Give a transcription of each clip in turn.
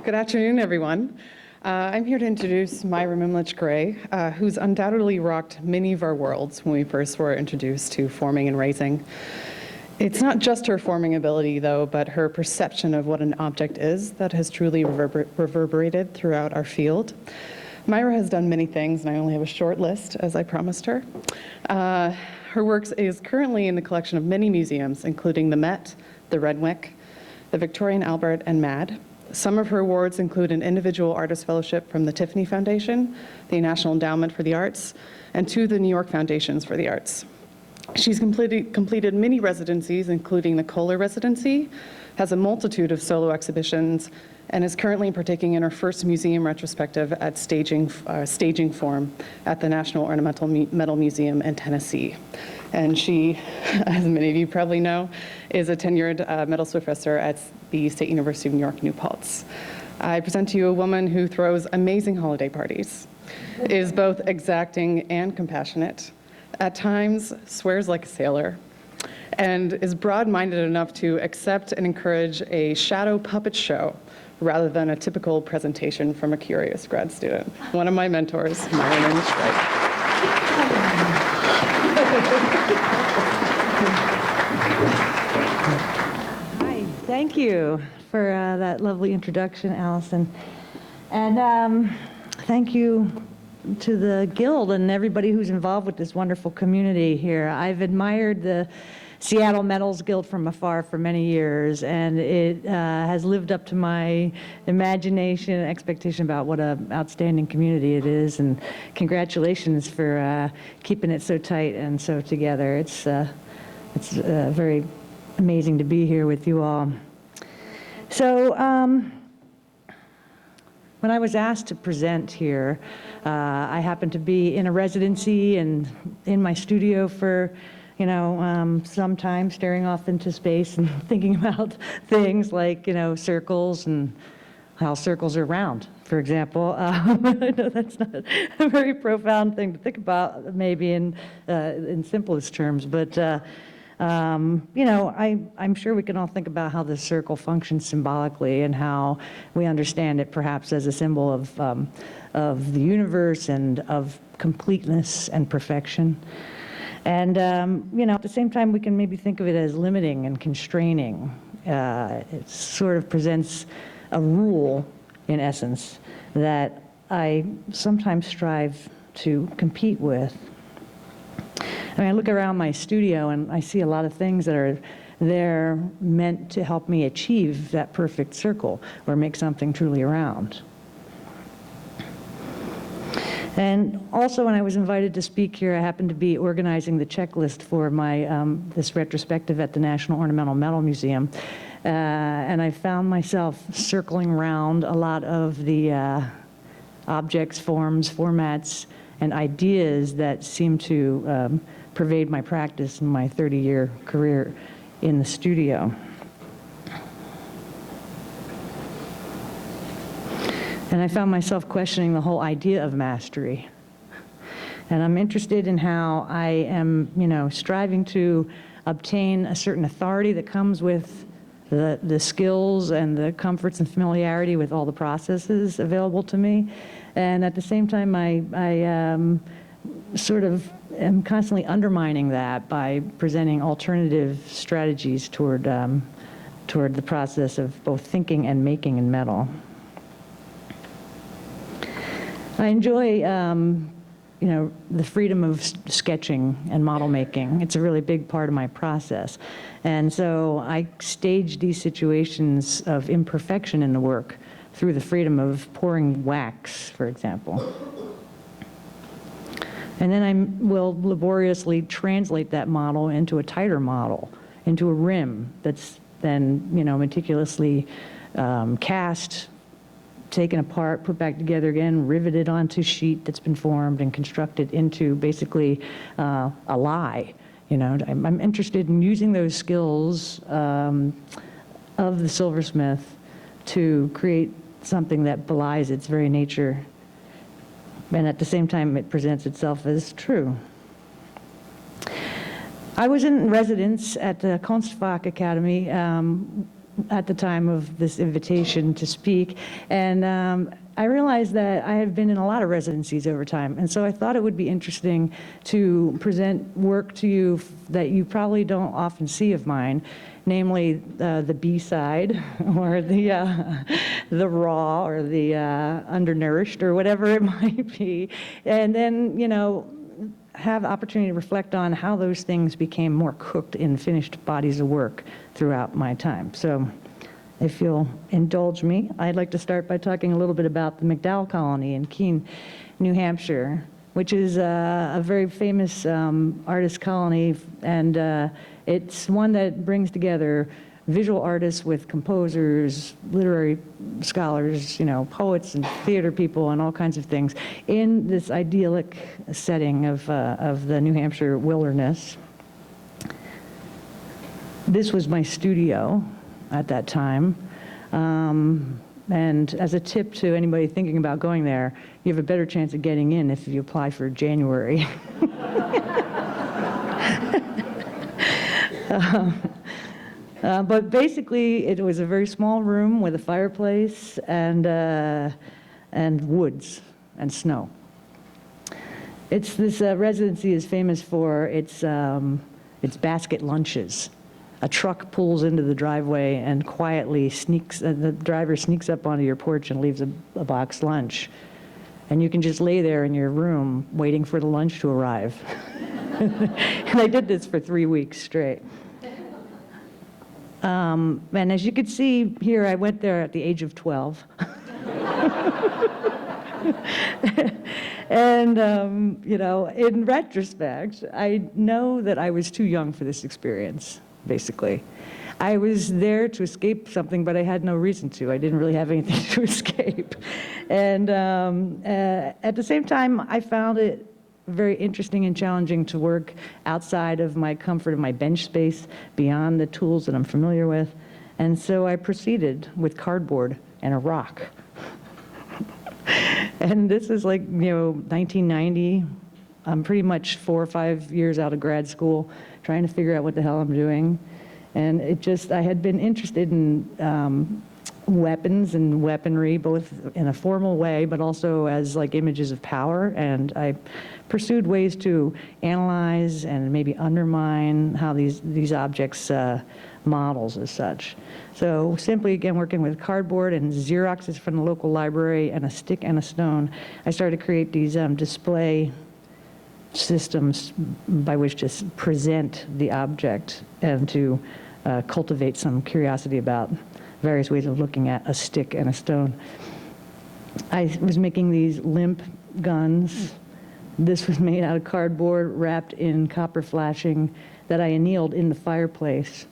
Good afternoon, everyone. I'm here to introduce Myra Mimlitsch-Gray, who's undoubtedly rocked many of our worlds when we first were introduced to forming and raising. It's not just her forming ability, though, but her perception of what an object is that has truly reverberated throughout our field. Myra has done many things, and I only have a short list, as I promised her. Her work is currently in the collection of many museums, including the Met, the Renwick, the Victorian Albert, and MAD. Some of her awards include an individual artist fellowship from the Tiffany Foundation, the National Endowment for the Arts, and two of the New York Foundations for the Arts. She's completed many residencies, including the Kohler Residency, has a multitude of solo exhibitions, and is currently partaking in her first museum retrospective at staging form at the National Ornamental Metal Museum in Tennessee. And she, as many of you probably know, is a tenured metals professor at the State University of New York, New Paltz. I present to you a woman who throws amazing holiday parties, is both exacting and compassionate, at times swears like a sailor, and is broad-minded enough to accept and encourage a shadow puppet show rather than a typical presentation from a curious grad student. One of my mentors, Myra Mimlitsch-Gray. Hi, thank you for that lovely introduction, Allison. And thank you to the Guild and everybody who's involved with this wonderful community here. I've admired the Seattle Metals Guild from afar for many years, and it has lived up to my imagination and expectation about what an outstanding community it is, and congratulations for keeping it so tight and so together. It's very amazing to be here with you all. So when I was asked to present here, I happened to be in a residency and in my studio for some time, staring off into space and thinking about things like, circles and how circles are round, for example. I know that's not a very profound thing to think about, maybe in simplest terms, but I'm sure we can all think about how the circle functions symbolically and how we understand it perhaps as a symbol of the universe and of completeness and perfection. And, at the same time, we can maybe think of it as limiting and constraining. It sort of presents a rule, in essence, that I sometimes strive to compete with. I mean, I look around my studio and I see a lot of things that are there meant to help me achieve that perfect circle or make something truly round. And also, when I was invited to speak here, I happened to be organizing the checklist for my this retrospective at the National Ornamental Metal Museum, and I found myself circling around a lot of the objects, forms, formats, and ideas that seem to pervade my practice in my 30-year career in the studio. And I found myself questioning the whole idea of mastery. And I'm interested in how I am, striving to obtain a certain authority that comes with the skills and the comforts and familiarity with all the processes available to me. And at the same time, I sort of am constantly undermining that by presenting alternative strategies toward the process of both thinking and making in metal. I enjoy, the freedom of sketching and model making. It's a really big part of my process. And so I stage these situations of imperfection in the work through the freedom of pouring wax, for example. And then I will laboriously translate that model into a tighter model, into a rim that's then, meticulously cast, taken apart, put back together again, riveted onto sheet that's been formed and constructed into basically a lie. I'm interested in using those skills of the silversmith to create something that belies its very nature, and at the same time it presents itself as true. I was in residence at the Kunstfach Academy at the time of this invitation to speak, and I realized that I had been in a lot of residencies over time, and so I thought it would be interesting to present work to you that you probably don't often see of mine, namely the B-side, or the raw, or the undernourished, or whatever it might be, and then, have the opportunity to reflect on how those things became more cooked in finished bodies of work throughout my time. So if you'll indulge me, I'd like to start by talking a little bit about the McDowell Colony in Keene, New Hampshire, which is a very famous artist colony, and it's one that brings together visual artists with composers, literary scholars, poets and theater people and all kinds of things in this idyllic setting of the New Hampshire wilderness. This was my studio at that time. And as a tip to anybody thinking about going there, you have a better chance of getting in if you apply for January. But basically, it was a very small room with a fireplace and woods and snow. This residency is famous for its basket lunches. A truck pulls into the driveway and quietly the driver sneaks up onto your porch and leaves a box lunch. And you can just lay there in your room waiting for the lunch to arrive. And I did this for 3 weeks straight. And as you can see here, I went there at the age of 12. And, in retrospect, I know that I was too young for this experience, basically. I was there to escape something, but I had no reason to. I didn't really have anything to escape. And at the same time, I found it very interesting and challenging to work outside of my comfort of my bench space, beyond the tools that I'm familiar with. And so I proceeded with cardboard and a rock. And this is 1990. I'm pretty much 4 or 5 years out of grad school, trying to figure out what the hell I'm doing. And I had been interested in weapons and weaponry, both in a formal way, but also as images of power. And I pursued ways to analyze and maybe undermine how these objects models as such. So simply, again, working with cardboard and Xeroxes from the local library and a stick and a stone, I started to create these display systems by which to present the object and to cultivate some curiosity about various ways of looking at a stick and a stone. I was making these limp guns. This was made out of cardboard wrapped in copper flashing that I annealed in the fireplace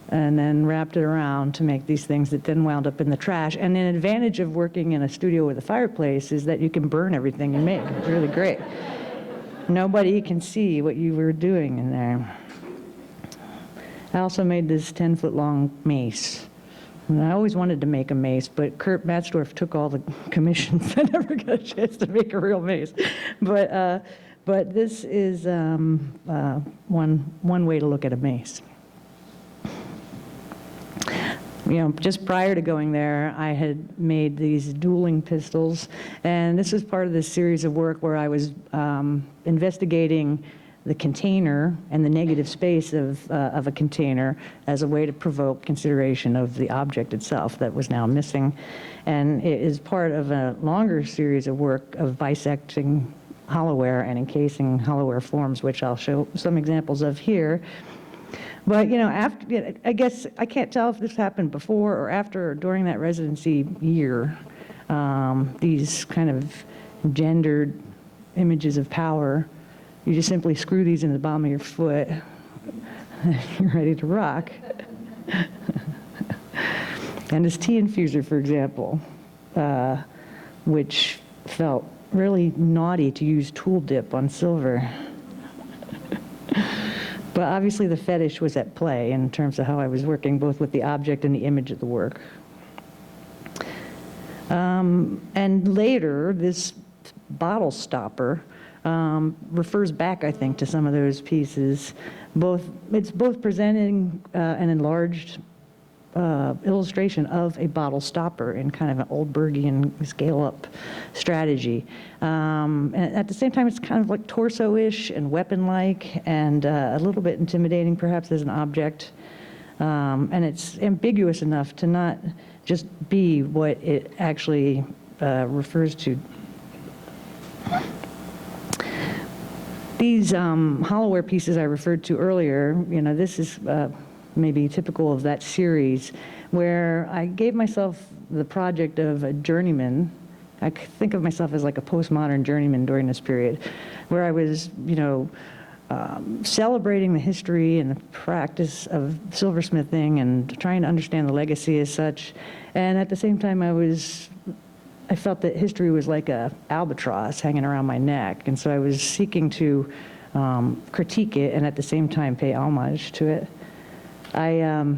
and then wrapped it around to make these things that then wound up in the trash. And an advantage of working in a studio with a fireplace is that you can burn everything you make. It's really great. Nobody can see what you were doing in there. I also made this 10-foot long mace. And I always wanted to make a mace, but Kurt Matzdorf took all the commissions. I never got a chance to make a real mace. But this is one way to look at a mace. Just prior to going there, I had made these dueling pistols, and this was part of this series of work where I was investigating the container and the negative space of a container as a way to provoke consideration of the object itself that was now missing. And it is part of a longer series of work of bisecting hollowware and encasing hollowware forms, which I'll show some examples of here. But, after, I guess I can't tell if this happened before or after or during that residency year. These kind of gendered images of power, you just simply screw these in the bottom of your foot, and you're ready to rock. And this tea infuser, for example, which felt really naughty to use tool dip on silver. But obviously the fetish was at play in terms of how I was working both with the object and the image of the work. And later, this bottle stopper refers back, I think, to some of those pieces. It's both presenting an enlarged illustration of a bottle stopper in kind of an Oldbergian scale-up strategy. And at the same time, it's kind of like torso-ish and weapon-like and a little bit intimidating, perhaps, as an object. And it's ambiguous enough to not just be what it actually refers to. These hollowware pieces I referred to earlier, this is maybe typical of that series, where I gave myself the project of a journeyman. I think of myself as like a postmodern journeyman during this period, where I was, celebrating the history and the practice of silversmithing and trying to understand the legacy as such. And at the same time, I felt that history was like a albatross hanging around my neck. And so I was seeking to critique it and at the same time pay homage to it. I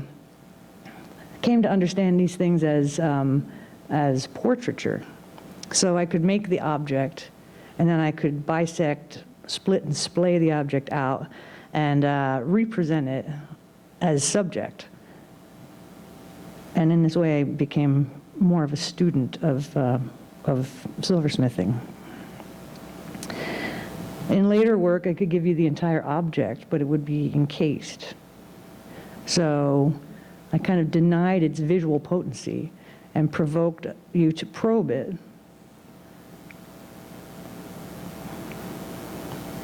came to understand these things as portraiture. So I could make the object, and then I could bisect, split and splay the object out, and represent it as subject. And in this way, I became more of a student of silversmithing. In later work, I could give you the entire object, but it would be encased. So I kind of denied its visual potency and provoked you to probe it.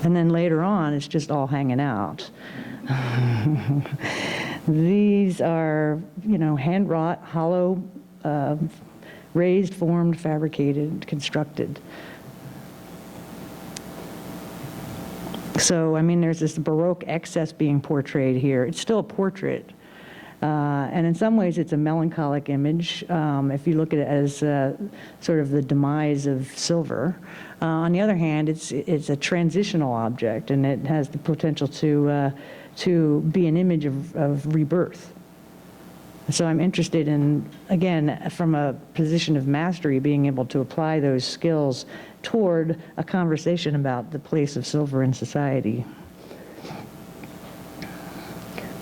And then later on, it's just all hanging out. These are, hand-wrought, hollow, raised, formed, fabricated, constructed. So, there's this Baroque excess being portrayed here. It's still a portrait. And in some ways, it's a melancholic image, if you look at it as sort of the demise of silver. On the other hand, it's a transitional object, and it has the potential to be an image of rebirth. So I'm interested in, again, from a position of mastery, being able to apply those skills toward a conversation about the place of silver in society.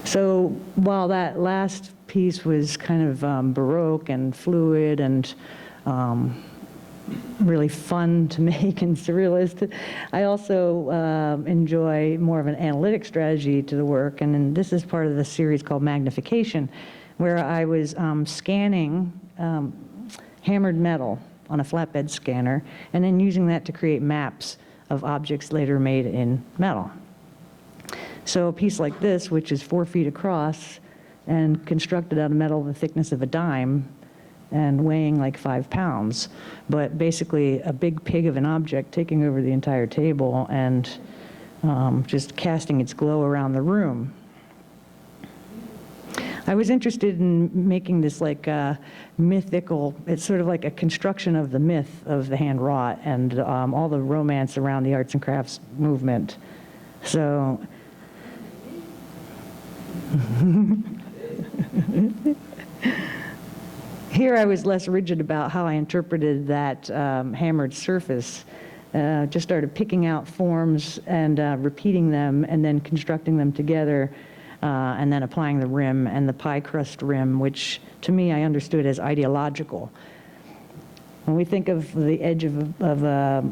So while that last piece was kind of Baroque and fluid and really fun to make and surrealist, I also enjoy more of an analytic strategy to the work, and then this is part of the series called Magnification, where I was scanning hammered metal on a flatbed scanner, and then using that to create maps of objects later made in metal. So a piece like this, which is 4 feet across and constructed out of metal the thickness of a dime and weighing like 5 pounds, but basically a big pig of an object taking over the entire table and just casting its glow around the room. I was interested in making this like mythical, it's sort of like a construction of the myth of the hand wrought and all the romance around the arts and crafts movement. So, here I was less rigid about how I interpreted that hammered surface. Just started picking out forms and repeating them and then constructing them together. And then applying the rim and the pie crust rim, which to me I understood as ideological. When we think of the edge of a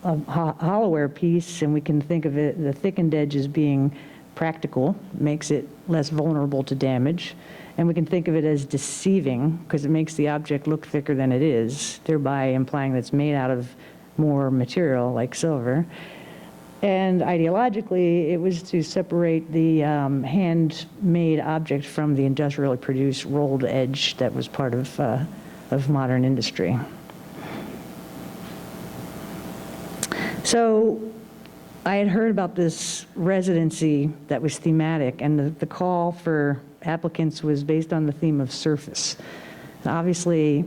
hollowware piece, and we can think of it, the thickened edge as being practical, makes it less vulnerable to damage. And we can think of it as deceiving, because it makes the object look thicker than it is, thereby implying that it's made out of more material, like silver. And ideologically, it was to separate the handmade object from the industrially produced rolled edge that was part of modern industry. So I had heard about this residency that was thematic, and the call for applicants was based on the theme of surface. Obviously,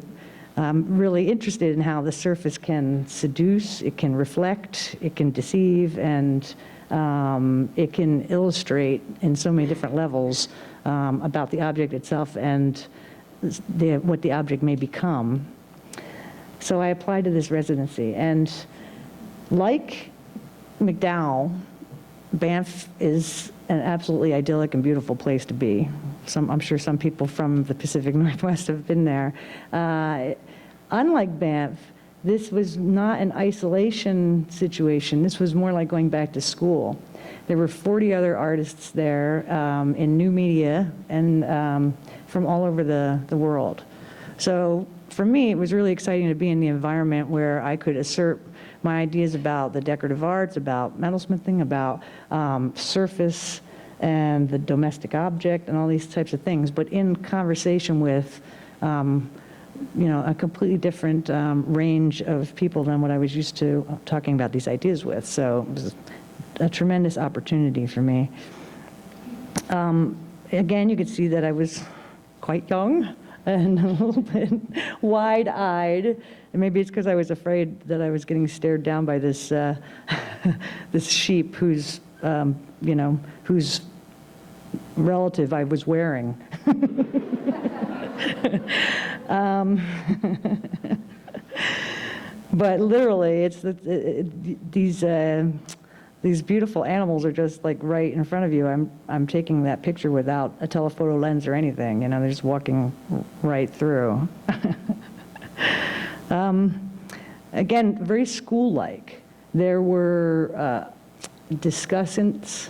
I'm really interested in how the surface can seduce, it can reflect, it can deceive, and it can illustrate in so many different levels about the object itself and what the object may become. So I applied to this residency, and like McDowell, Banff is an absolutely idyllic and beautiful place to be I'm sure some people from the Pacific Northwest have been there. Unlike Banff, this was not an isolation situation. This was more like going back to school. There were 40 other artists there in new media and from all over the world. So for me, it was really exciting to be in the environment where I could assert my ideas about the decorative arts, about metalsmithing, about surface and the domestic object and all these types of things, but in conversation with a completely different range of people than what I was used to talking about these ideas with. So it was a tremendous opportunity for me. Again, you could see that I was quite young and a little bit wide-eyed. And maybe it's because I was afraid that I was getting stared down by this this sheep whose whose relative I was wearing. But literally, it's these beautiful animals are just like right in front of you. I'm taking that picture without a telephoto lens or anything. They're just walking right through. Again, very school-like. There were discussants,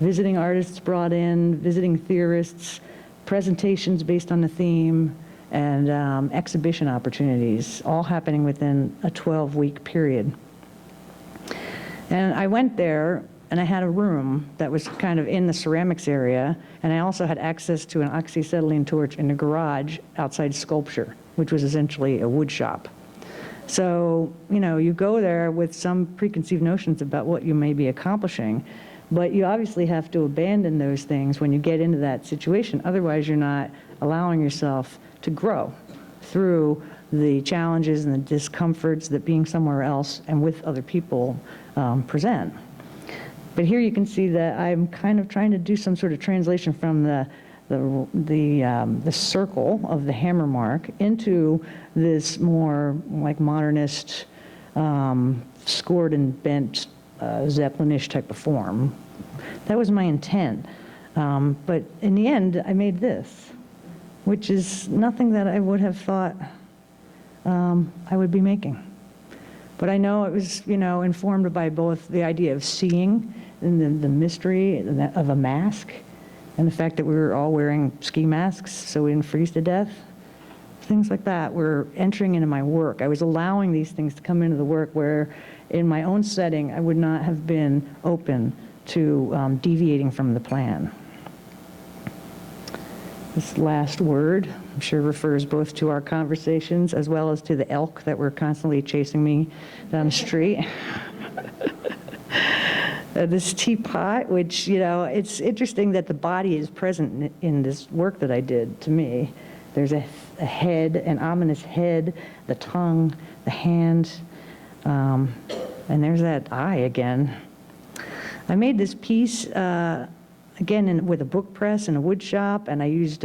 visiting artists brought in, visiting theorists, presentations based on the theme, and exhibition opportunities, all happening within a 12-week period. And I went there, and I had a room that was kind of in the ceramics area, and I also had access to an oxyacetylene torch in the garage outside sculpture, which was essentially a wood shop. So, you go there with some preconceived notions about what you may be accomplishing, but you obviously have to abandon those things when you get into that situation. Otherwise, you're not allowing yourself to grow through the challenges and the discomforts that being somewhere else and with other people present. But here you can see that I'm kind of trying to do some sort of translation from the circle of the hammer mark into this more like modernist, scored and bent Zeppelin-ish type of form. That was my intent. But in the end, I made this, which is nothing that I would have thought I would be making. But I know it was, informed by both the idea of seeing and the mystery of a mask and the fact that we were all wearing ski masks so we didn't freeze to death. Things like that were entering into my work. I was allowing these things to come into the work where in my own setting I would not have been open to deviating from the plan. This last word, I'm sure, refers both to our conversations as well as to the elk that were constantly chasing me down the street. This teapot, which, it's interesting that the body is present in this work that I did to me. There's a head, an ominous head, the tongue, the hand, and there's that eye again. I made this piece again with a book press and a wood shop, and I used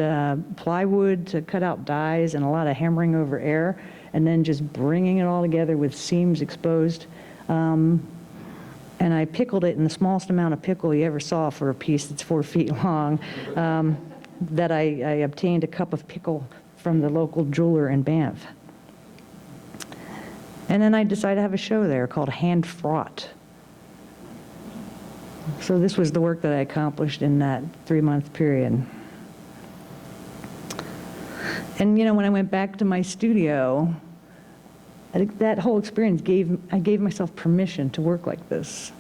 plywood to cut out dies and a lot of hammering over air, and then just bringing it all together with seams exposed. And I pickled it in the smallest amount of pickle you ever saw for a piece that's 4 feet long, that I obtained a cup of pickle from the local jeweler in Banff. And then I decided to have a show there called Hand Fraught. So this was the work that I accomplished in that 3-month period. And when I went back to my studio, I think that whole experience I gave myself permission to work like this.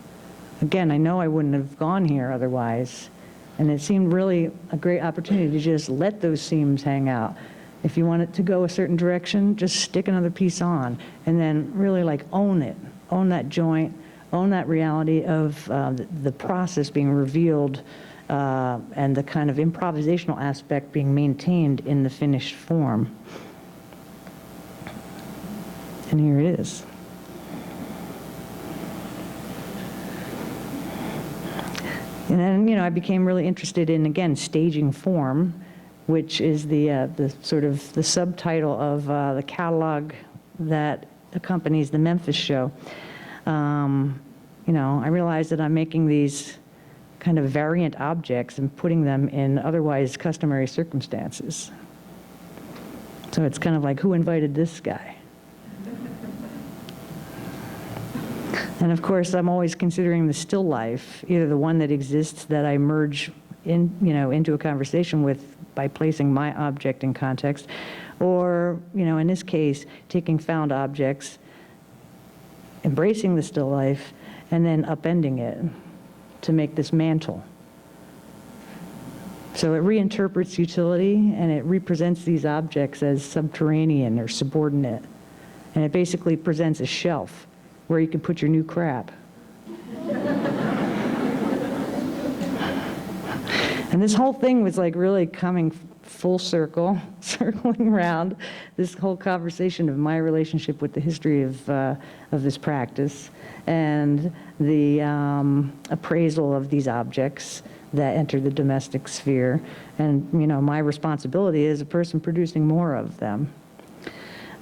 Again, I know I wouldn't have gone here otherwise, and it seemed really a great opportunity to just let those seams hang out. If you want it to go a certain direction, just stick another piece on, and then really own it, own that joint, own that reality of the process being revealed and the kind of improvisational aspect being maintained in the finished form. And here it is. And then, I became really interested in, again, staging form, which is the sort of the subtitle of the catalog that accompanies the Memphis show. I realized that I'm making these kind of variant objects and putting them in otherwise customary circumstances. So it's kind of like, who invited this guy? And of course, I'm always considering the still life, either the one that exists that I merge into a conversation with by placing my object in context, or, in this case, taking found objects, embracing the still life, and then upending it to make this mantle. So it reinterprets utility, and it represents these objects as subterranean or subordinate. And it basically presents a shelf where you can put your new crap. And this whole thing was like really coming full circle, circling around this whole conversation of my relationship with the history of this practice and the appraisal of these objects that enter the domestic sphere, and my responsibility as a person producing more of them.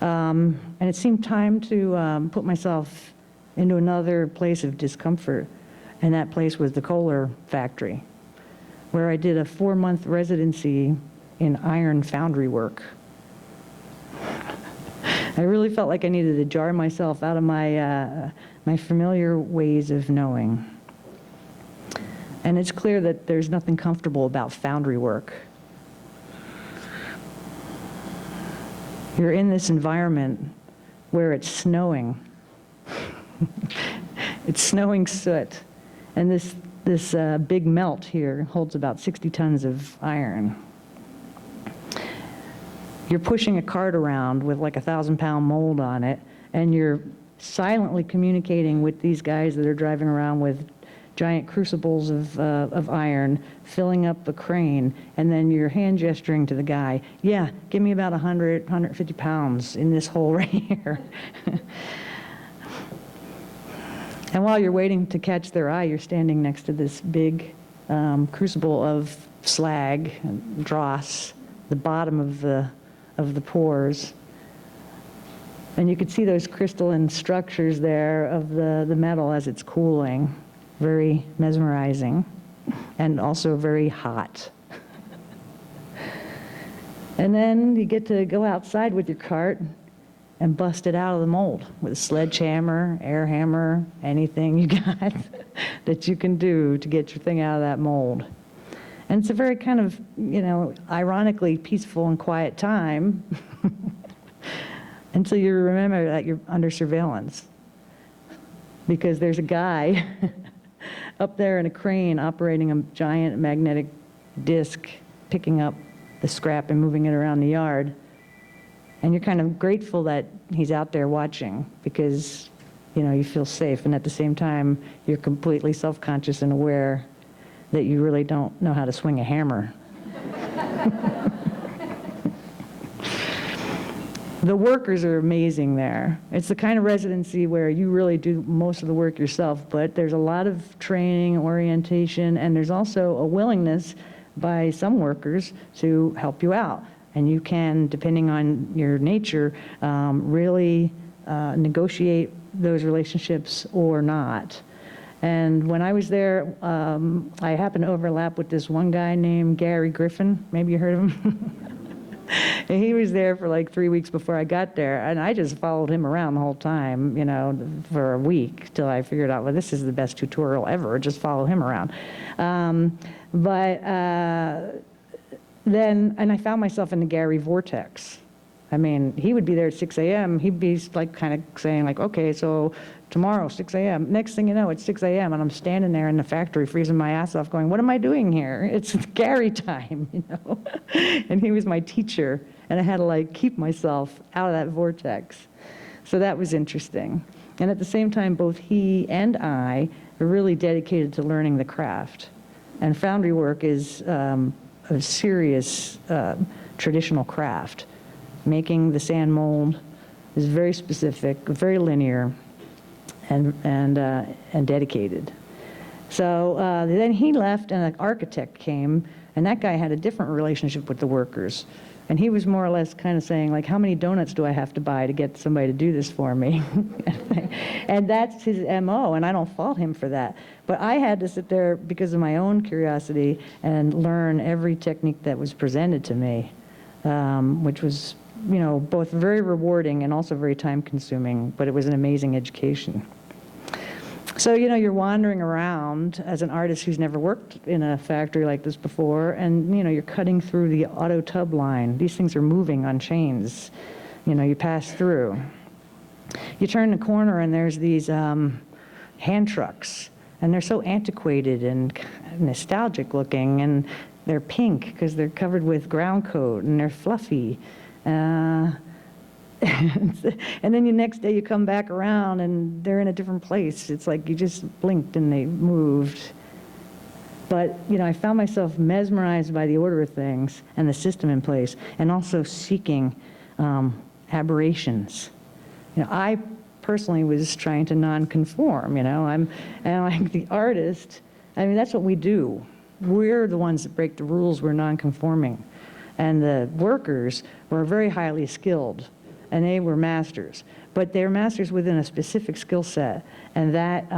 And it seemed time to put myself into another place of discomfort, and that place was the Kohler factory, where I did a 4-month residency in iron foundry work. I really felt like I needed to jar myself out of my familiar ways of knowing. And it's clear that there's nothing comfortable about foundry work. You're in this environment where it's snowing. It's snowing soot. And this big melt here holds about 60 tons of iron. You're pushing a cart around with like a 1,000-pound mold on it, and you're silently communicating with these guys that are driving around with giant crucibles of iron, filling up a crane, and then you're hand gesturing to the guy, yeah, give me about 100, 150 pounds in this hole right here. And while you're waiting to catch their eye, you're standing next to this big crucible of slag and dross, the bottom of the pores. And you could see those crystalline structures there of the metal as it's cooling. Very mesmerizing and also very hot. And then you get to go outside with your cart and bust it out of the mold with a sledgehammer, air hammer, anything you got that you can do to get your thing out of that mold. And it's a very kind of, ironically peaceful and quiet time until you remember that you're under surveillance. Because there's a guy up there in a crane operating a giant magnetic disc, picking up the scrap and moving it around the yard. And you're kind of grateful that he's out there watching because, you feel safe. And at the same time, you're completely self-conscious and aware that you really don't know how to swing a hammer. The workers are amazing there. It's the kind of residency where you really do most of the work yourself, but there's a lot of training, orientation, and there's also a willingness by some workers to help you out. And you can, depending on your nature, really negotiate those relationships or not. And when I was there, I happened to overlap with this one guy named Gary Griffin. Maybe you heard of him? And he was there for like 3 weeks before I got there, and I just followed him around the whole time, for a week till I figured out, well, this is the best tutorial ever, just follow him around. Then I found myself in the Gary vortex. I mean, he would be there at 6 a.m. He'd be like kind of saying like, okay, so tomorrow, 6 a.m. Next thing you know, it's 6 a.m. and I'm standing there in the factory freezing my ass off going, what am I doing here? It's Gary time, And he was my teacher, and I had to like keep myself out of that vortex. So that was interesting. And at the same time, both he and I are really dedicated to learning the craft. And foundry work is a serious traditional craft. Making the sand mold is very specific, very linear, and dedicated. So then he left, and an architect came, and that guy had a different relationship with the workers. And he was more or less kind of saying, like, how many donuts do I have to buy to get somebody to do this for me? And that's his MO, and I don't fault him for that. But I had to sit there because of my own curiosity and learn every technique that was presented to me, which was, both very rewarding and also very time-consuming, but it was an amazing education. So, you're wandering around as an artist who's never worked in a factory like this before, and, you're cutting through the auto tub line. These things are moving on chains. You pass through. You turn the corner, and there's these hand trucks, and they're so antiquated and nostalgic looking, and they're pink because they're covered with ground coat, and they're fluffy. And then the next day you come back around and they're in a different place. It's like you just blinked and they moved. But, I found myself mesmerized by the order of things and the system in place, and also seeking aberrations. I personally was trying to non-conform, and like the artist, that's what we do. We're the ones that break the rules. We're non-conforming. And the workers were very highly skilled, and they were masters. But they're masters within a specific skill set, and that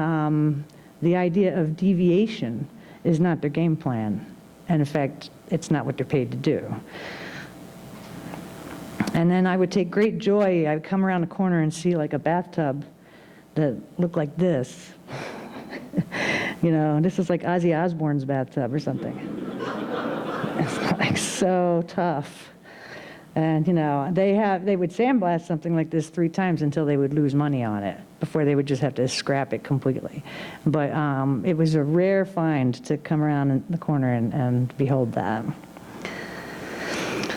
the idea of deviation is not their game plan. And in fact, it's not what they're paid to do. And then I would take great joy, I would come around the corner and see like a bathtub that looked like this. This is like Ozzy Osbourne's bathtub or something. It's like so tough. And, they would sandblast something like this 3 times until they would lose money on it, before they would just have to scrap it completely. But it was a rare find to come around in the corner and behold that.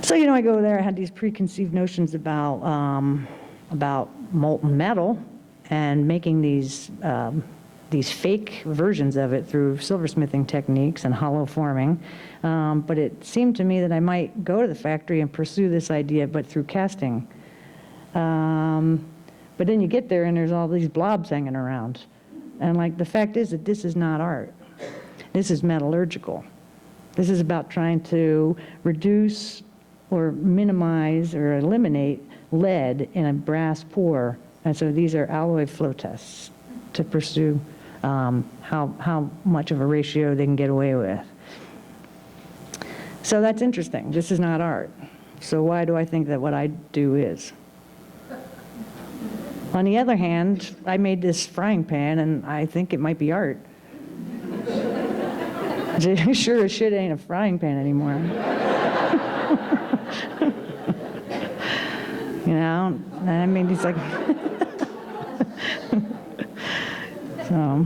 So, I go there, I had these preconceived notions about molten metal and making these fake versions of it through silversmithing techniques and hollow forming. But it seemed to me that I might go to the factory and pursue this idea, but through casting. But then you get there and there's all these blobs hanging around. And like the fact is that this is not art. This is metallurgical. This is about trying to reduce or minimize or eliminate lead in a brass pour. And so these are alloy flow tests to pursue how much of a ratio they can get away with. So that's interesting. This is not art. So why do I think that what I do is? On the other hand, I made this frying pan, and I think it might be art. Sure as shit ain't a frying pan anymore. It's like... So...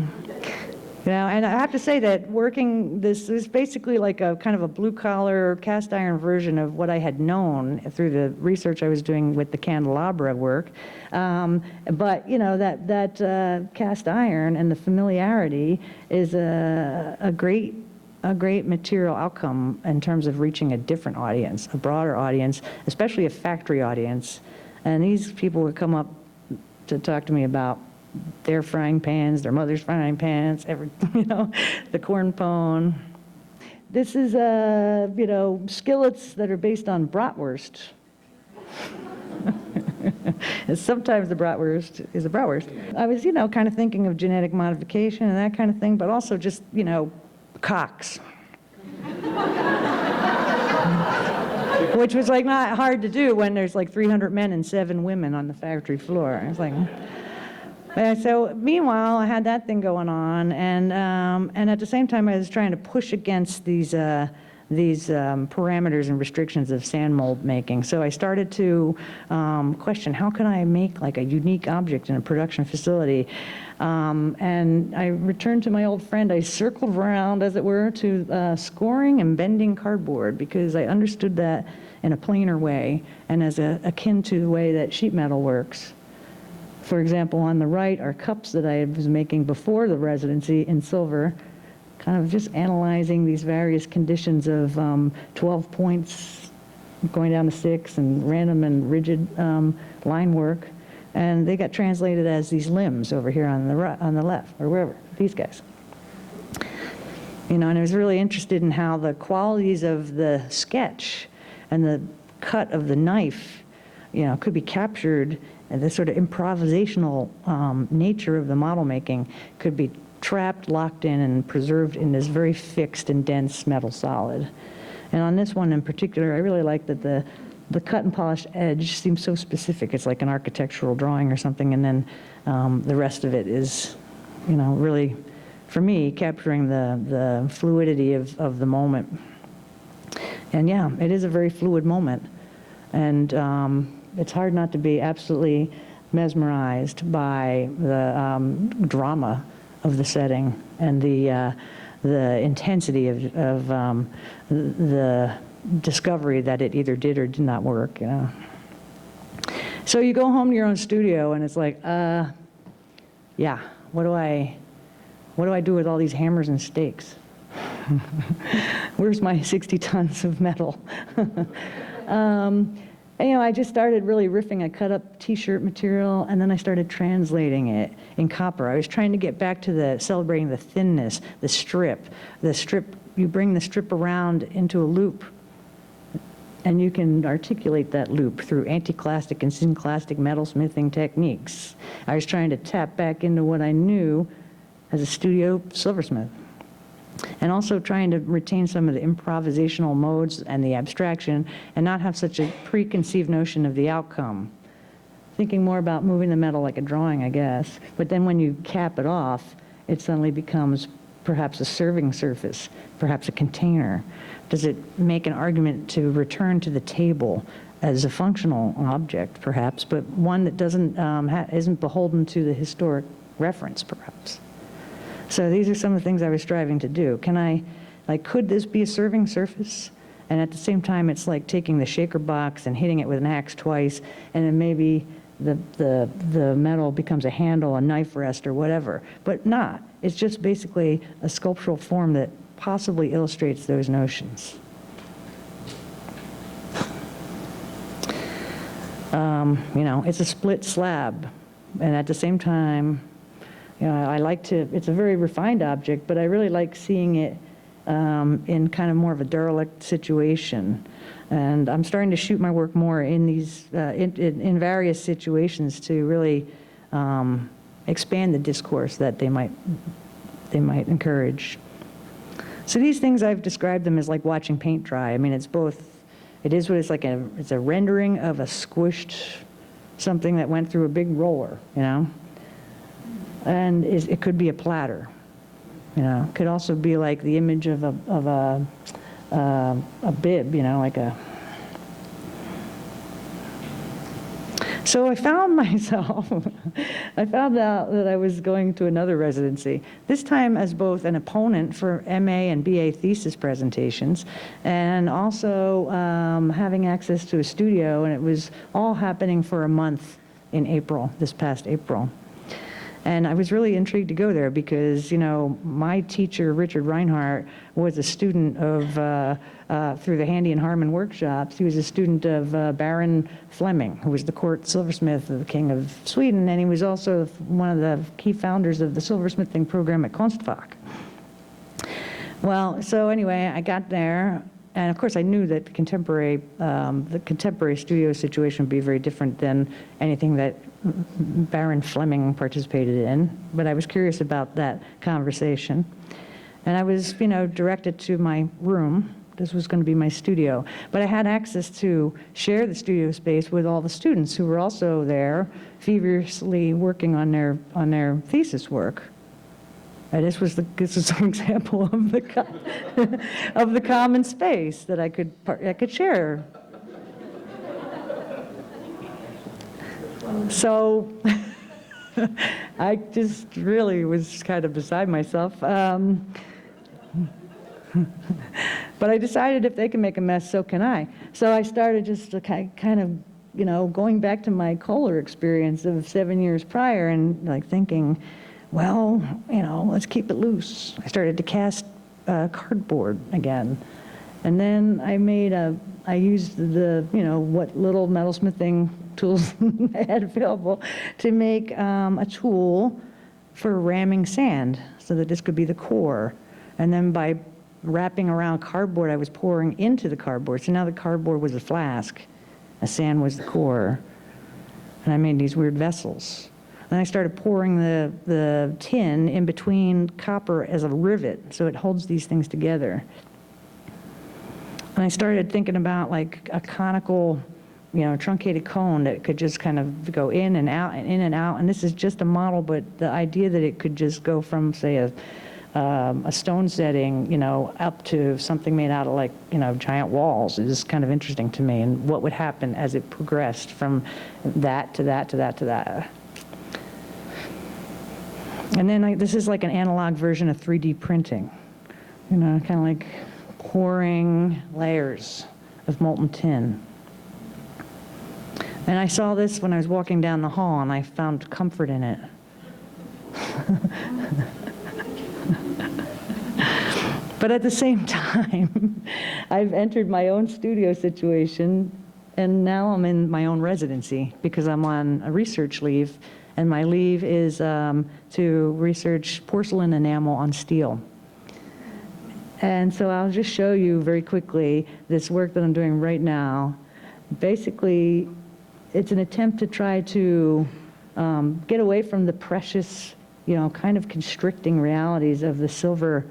and I have to say that working this is basically like a kind of a blue-collar cast iron version of what I had known through the research I was doing with the candelabra work. But that cast iron and the familiarity is a great material outcome in terms of reaching a different audience, a broader audience, especially a factory audience. And these people would come up to talk to me about their frying pans, their mother's frying pans, the corn pone. This is, skillets that are based on bratwurst. And sometimes the bratwurst is a bratwurst. I was, kind of thinking of genetic modification and that kind of thing, but also just, cocks. Which was like not hard to do when there's like 300 men and 7 women on the factory floor. I was like... So meanwhile, I had that thing going on, and at the same time, I was trying to push against these parameters and restrictions of sand mold making. So I started to question, how can I make like a unique object in a production facility? And I returned to my old friend. I circled around, as it were, to scoring and bending cardboard, because I understood that in a planar way and as akin to the way that sheet metal works. For example, on the right are cups that I was making before the residency in silver, kind of just analyzing these various conditions of 12 points going down to 6 and random and rigid line work. And they got translated as these limbs over here on the left, or wherever, these guys. And I was really interested in how the qualities of the sketch and the cut of the knife, could be captured, and the sort of improvisational nature of the model making could be trapped, locked in, and preserved in this very fixed and dense metal solid. And on this one in particular, I really like that the cut and polished edge seems so specific. It's like an architectural drawing or something, and then the rest of it is, really, for me, capturing the fluidity of the moment. And yeah, it is a very fluid moment. And it's hard not to be absolutely mesmerized by the drama of the setting and the intensity of the discovery that it either did or did not work. So you go home to your own studio and it's like, yeah, what do I do with all these hammers and stakes? Where's my 60 tons of metal? And, I just started really riffing. I cut up t-shirt material, and then I started translating it in copper. I was trying to get back to celebrating the thinness, the strip. You bring the strip around into a loop, and you can articulate that loop through anticlastic and synclastic metalsmithing techniques. I was trying to tap back into what I knew as a studio silversmith, and also trying to retain some of the improvisational modes and the abstraction and not have such a preconceived notion of the outcome. Thinking more about moving the metal like a drawing, I guess. But then when you cap it off, it suddenly becomes perhaps a serving surface, perhaps a container. Does it make an argument to return to the table as a functional object, perhaps, but one that isn't beholden to the historic reference, perhaps? So these are some of the things I was striving to do. Could this be a serving surface? And at the same time, it's like taking the shaker box and hitting it with an axe twice, and then maybe the metal becomes a handle, a knife rest, or whatever. But not. It's just basically a sculptural form that possibly illustrates those notions. It's a split slab, and at the same time, it's a very refined object, but I really like seeing it in kind of more of a derelict situation. And I'm starting to shoot my work more in these, in various situations to really expand the discourse that they might encourage. So these things, I've described them as like watching paint dry. I mean, it's a rendering of a squished something that went through a big roller, And it could be a platter, It could also be like the image of a bib, like a. So I found out that I was going to another residency, this time as both an opponent for MA and BA thesis presentations, and also having access to a studio, and it was all happening for a month in April, this past April. And I was really intrigued to go there because, my teacher, Richard Reinhardt, was a student of, through the Handy and Harman workshops, he was a student of Baron Fleming, who was the court silversmith of the King of Sweden, and he was also one of the key founders of the silversmithing program at Konstfack. Well, so anyway, I got there, and of course I knew that the contemporary studio situation would be very different than anything that Baron Fleming participated in, but I was curious about that conversation. And I was, directed to my room. This was going to be my studio. But I had access to share the studio space with all the students who were also there, feverishly working on their thesis work. And this was an example of the common space that I could share. So I just really was kind of beside myself. But I decided if they can make a mess, so can I. So I started just to kind of, going back to my Kohler experience of 7 years prior and thinking, well, let's keep it loose. I started to cast cardboard again. And then I used what little metalsmithing tools I had available to make a tool for ramming sand so that this could be the core. And then by wrapping around cardboard I was pouring into the cardboard. So now the cardboard was a flask, the sand was the core, and I made these weird vessels. Then I started pouring the tin in between copper as a rivet, so it holds these things together. And I started thinking about like a conical, truncated cone that could just kind of go in and out and in and out. And this is just a model, but the idea that it could just go from, say, a stone setting, up to something made out of like, giant walls is kind of interesting to me, and what would happen as it progressed from that to that to that to that. And then this is like an analog version of 3D printing, kind of like pouring layers of molten tin. And I saw this when I was walking down the hall, and I found comfort in it. But at the same time, I've entered my own studio situation, and now I'm in my own residency because I'm on a research leave, and my leave is to research porcelain enamel on steel. And so I'll just show you very quickly this work that I'm doing right now. Basically, it's an attempt to try to get away from the precious, kind of constricting realities of the silver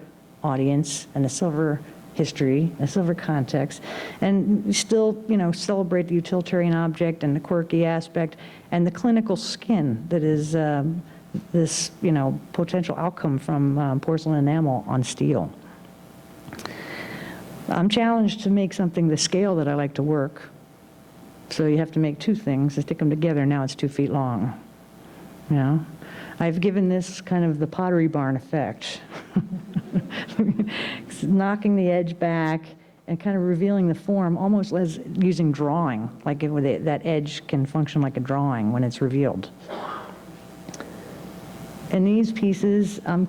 audience and the silver history, the silver context, and still, celebrate the utilitarian object and the quirky aspect and the clinical skin that is this, potential outcome from porcelain enamel on steel. I'm challenged to make something the scale that I like to work. So you have to make two things and stick them together. Now it's 2 feet long. I've given this kind of the Pottery Barn effect. Knocking the edge back and kind of revealing the form almost as using drawing, like that edge can function like a drawing when it's revealed. In these pieces, I'm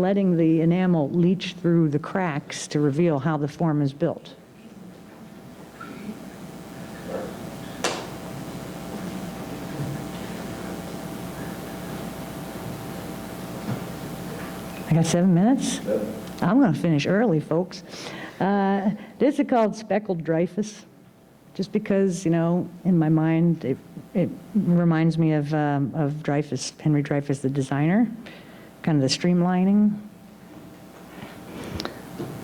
letting the enamel leach through the cracks to reveal how the form is built. I got 7 minutes? I'm going to finish early, folks. This is called speckled Dreyfus, just because, in my mind, it reminds me of Dreyfus, Henry Dreyfus, the designer, kind of the streamlining.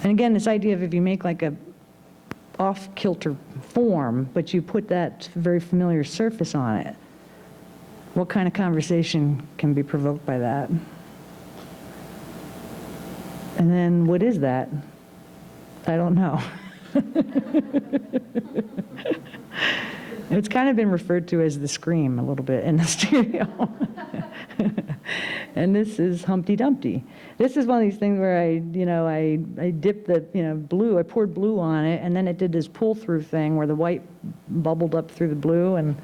And again, this idea of if you make like a off-kilter form, but you put that very familiar surface on it, what kind of conversation can be provoked by that? And then what is that? I don't know. It's kind of been referred to as the scream a little bit in the studio. And this is Humpty Dumpty. This is one of these things where I dipped the, blue, I poured blue on it, and then it did this pull-through thing where the white bubbled up through the blue, and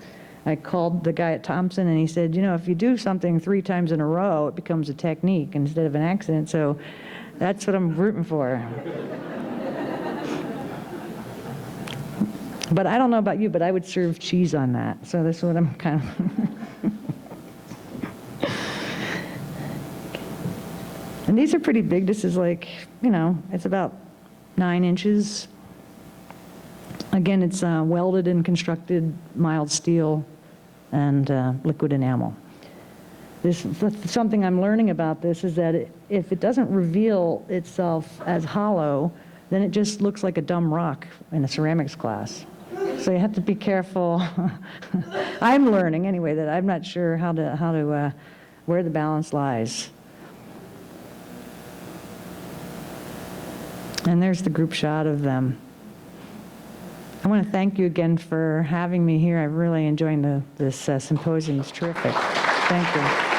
I called the guy at Thompson, and he said, if you do something 3 times in a row, it becomes a technique instead of an accident, so that's what I'm rooting for. But I don't know about you, but I would serve cheese on that, so that's what I'm kind of... And these are pretty big. This is like, it's about 9 inches. Again, it's welded and constructed mild steel and liquid enamel. Something I'm learning about this is that if it doesn't reveal itself as hollow, then it just looks like a dumb rock in a ceramics class. So you have to be careful. I'm learning anyway that I'm not sure how to where the balance lies. And there's the group shot of them. I want to thank you again for having me here. I'm really enjoying this symposium. It's terrific. Thank you.